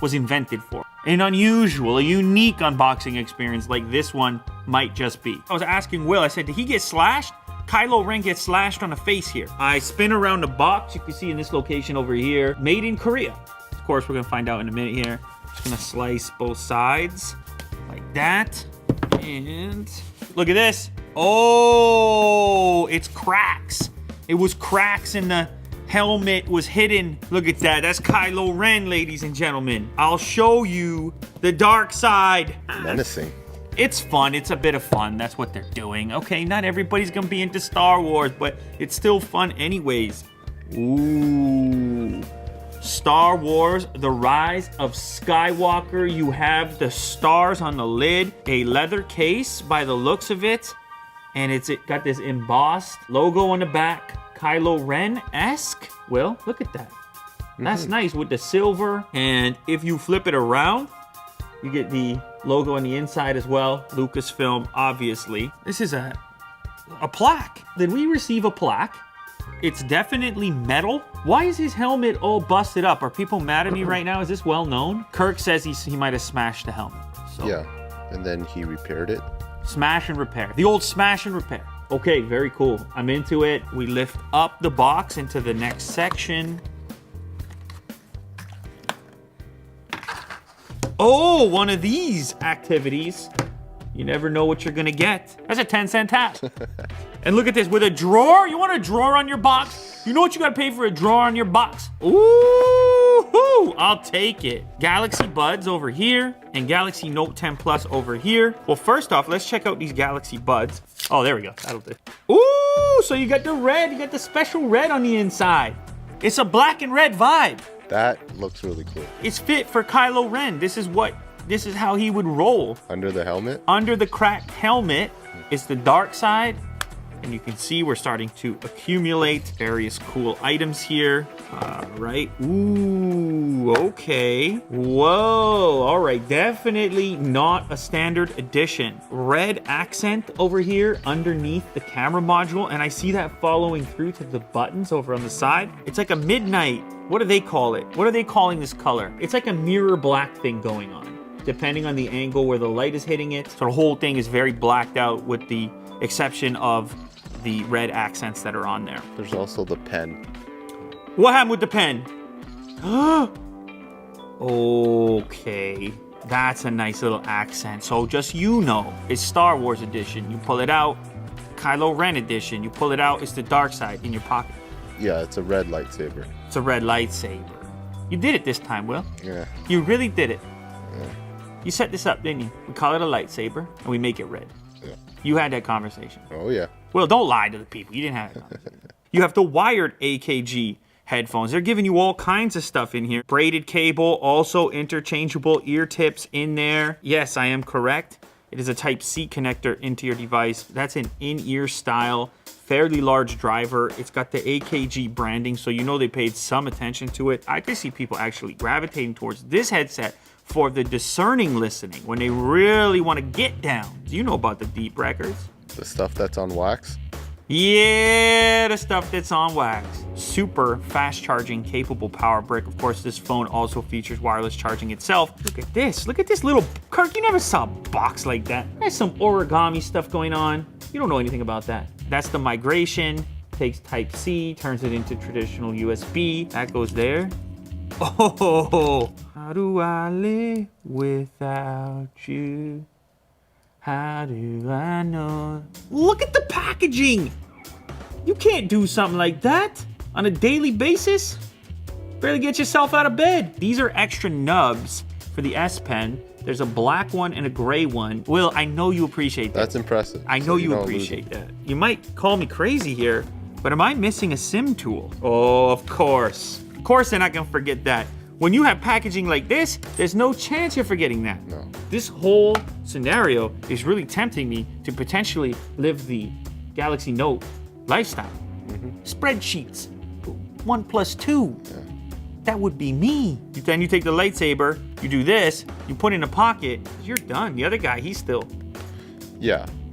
was invented for. An unusual, a unique unboxing experience like this one might just be. I was asking Will, I said, did he get slashed? Kylo Ren gets slashed on the face here. I spin around the box, you can see in this location over here, made in Korea. Of course, we're gonna find out in a minute here. Just gonna slice both sides like that. And look at this. Oh, it's cracks. It was cracks in the helmet was hidden. Look at that. That's Kylo Ren, ladies and gentlemen. I'll show you the dark side. Menacing. It's fun. It's a bit of fun. That's what they're doing. Okay, not everybody's gonna be into Star Wars, but it's still fun anyways. Ooh. Star Wars, The Rise of Skywalker. You have the stars on the lid. A leather case by the looks of it. And it got this embossed logo on the back. Kylo Ren-esque. Well, look at that. That's nice with the silver. And if you flip it around, you get the logo on the inside as well. Lucasfilm, obviously. This is a plaque. Did we receive a plaque? It's definitely metal. Why is his helmet all busted up? Are people mad at me right now? Is this well known? Kirk says he might have smashed the helmet. So. Yeah, and then he repaired it. Smash and repair. The old smash and repair. Okay, very cool. I'm into it. We lift up the box into the next section. Oh, one of these activities. You never know what you're gonna get. That's a 10-cent tap. And look at this, with a drawer. You want a drawer on your box? You know what you gotta pay for a drawer on your box? Ooh, I'll take it. Galaxy Buds over here and Galaxy Note 10 Plus over here. Well, first off, let's check out these Galaxy Buds. Oh, there we go, that'll do. Ooh, so you got the red, you got the special red on the inside. It's a black and red vibe. That looks really cool. It's fit for Kylo Ren. This is how he would roll. Under the helmet? Under the cracked helmet is the dark side. And you can see we're starting to accumulate various cool items here. All right. Ooh, okay. Whoa. All right. Definitely not a standard edition. Red accent over here underneath the camera module. And I see that following through to the buttons over on the side. It's like a midnight. What do they call it? What are they calling this color? It's like a mirror black thing going on, depending on the angle where the light is hitting it. So the whole thing is very blacked out with the exception of the red accents that are on there. There's also the pen. What happened with the pen? Okay, that's a nice little accent. So just you know, it's Star Wars edition. You pull it out, Kylo Ren edition. You pull it out, it's the dark side in your pocket. Yeah, it's a red lightsaber. It's a red lightsaber. You did it this time, Will. Yeah. You really did it. Yeah. You set this up, didn't you? We call it a lightsaber, and we make it red. Yeah. You had that conversation. Oh, yeah. Well, don't lie to the people. You didn't have that conversation. You have the wired AKG headphones. They're giving you all kinds of stuff in here. Braided cable, also interchangeable ear tips in there. Yes, I am correct. It is a Type-C connector into your device. That's an in-ear style, fairly large driver. It's got the AKG branding, so you know they paid some attention to it. I could see people actually gravitating towards this headset for the discerning listening, when they really want to get down. Do you know about the deep records? The stuff that's on wax? Yeah, the stuff that's on wax. Super fast charging, capable power brick. Of course, this phone also features wireless charging itself. Look at this. Look at this little... Kirk, you never saw a box like that. There's some origami stuff going on. You don't know anything about that. That's the migration. Takes Type-C, turns it into traditional USB. That goes there. Oh, how do I live without you? How do I know? Look at the packaging. You can't do something like that on a daily basis. Barely get yourself out of bed. These are extra nubs for the S Pen. There's a black one and a gray one. Will, I know you appreciate that. That's impressive. I know you appreciate that. You might call me crazy here, but am I missing a SIM tool? Oh, of course. Of course they're not gonna forget that. When you have packaging like this, there's no chance you're forgetting that. No. This whole scenario is really tempting me to potentially live the Galaxy Note lifestyle. Spreadsheets, 1 + 2. Yeah. That would be me. Then you take the lightsaber, you do this, you put it in a pocket, you're done. The other guy, he's still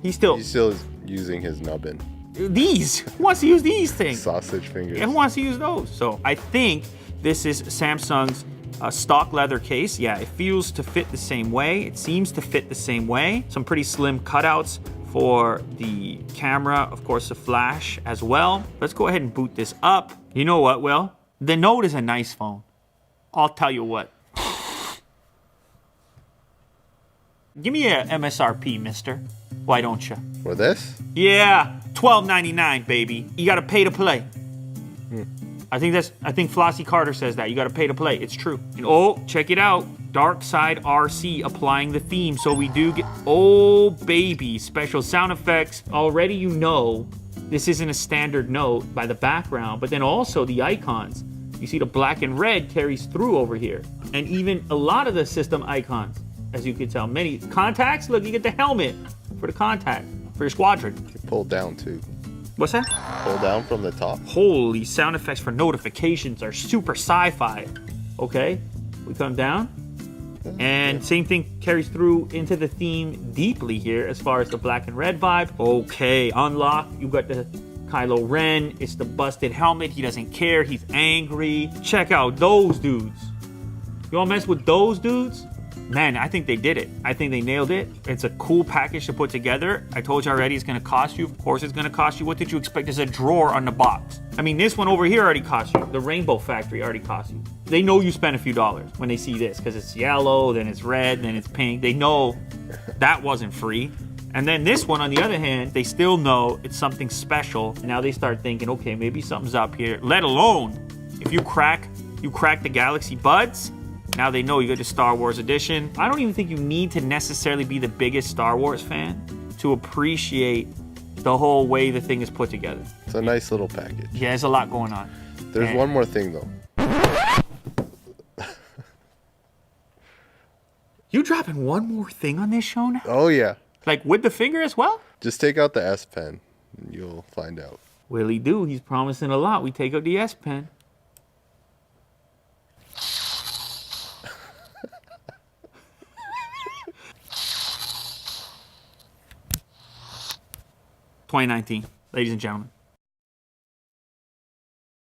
He's still using his nubbin. These, who wants to use these things? Sausage fingers. Yeah, who wants to use those? So I think this is Samsung's stock leather case. Yeah, it feels to fit the same way. It seems to fit the same way. Some pretty slim cutouts for the camera, of course, the flash as well. Let's go ahead and boot this up. You know what, Will? The Note is a nice phone. I'll tell you what. Give me a MSRP, mister. Why don't you? For this? Yeah, $12.99, baby. You gotta pay to play. I think Flossie Carter says that. You gotta pay to play. It's true. And oh, check it out. Dark Side RC applying the theme. So we do get, oh baby, special sound effects. Already you know this isn't a standard Note by the background, but then also the icons. You see the black and red carries through over here. And even a lot of the system icons, as you can tell. Many contacts, look, you get the helmet for the contact, for your squadron. You pull down too. What's that? Pull down from the top. Holy, sound effects for notifications are super sci-fi. Okay, we come down. And same thing carries through into the theme deeply here as far as the black and red vibe. Okay, unlock. You got the Kylo Ren. It's the busted helmet. He doesn't care. He's angry. Check out those dudes. You all mess with those dudes? Man, I think they did it. I think they nailed it. It's a cool package to put together. I told you already it's going to cost you. Of course it's going to cost you. What did you expect? There's a drawer on the box. I mean, this one over here already cost you. The Rainbow Factory already cost you. They know you spent a few dollars when they see this because it's yellow, then it's red, then it's pink. They know that wasn't free. And then this one, on the other hand, they still know it's something special. And now they start thinking, okay, maybe something's up here. Let alone, if you crack the Galaxy Buds, now they know you got the Star Wars edition. I don't even think you need to necessarily be the biggest Star Wars fan to appreciate the whole way the thing is put together. It's a nice little package. Yeah, there's a lot going on. There's one more thing, though. You dropping one more thing on this show now? Oh, yeah. Like with the finger as well? Just take out the S Pen, and you'll find out. Willie do. He's promising a lot. We take out the S Pen. $2019, ladies and gentlemen.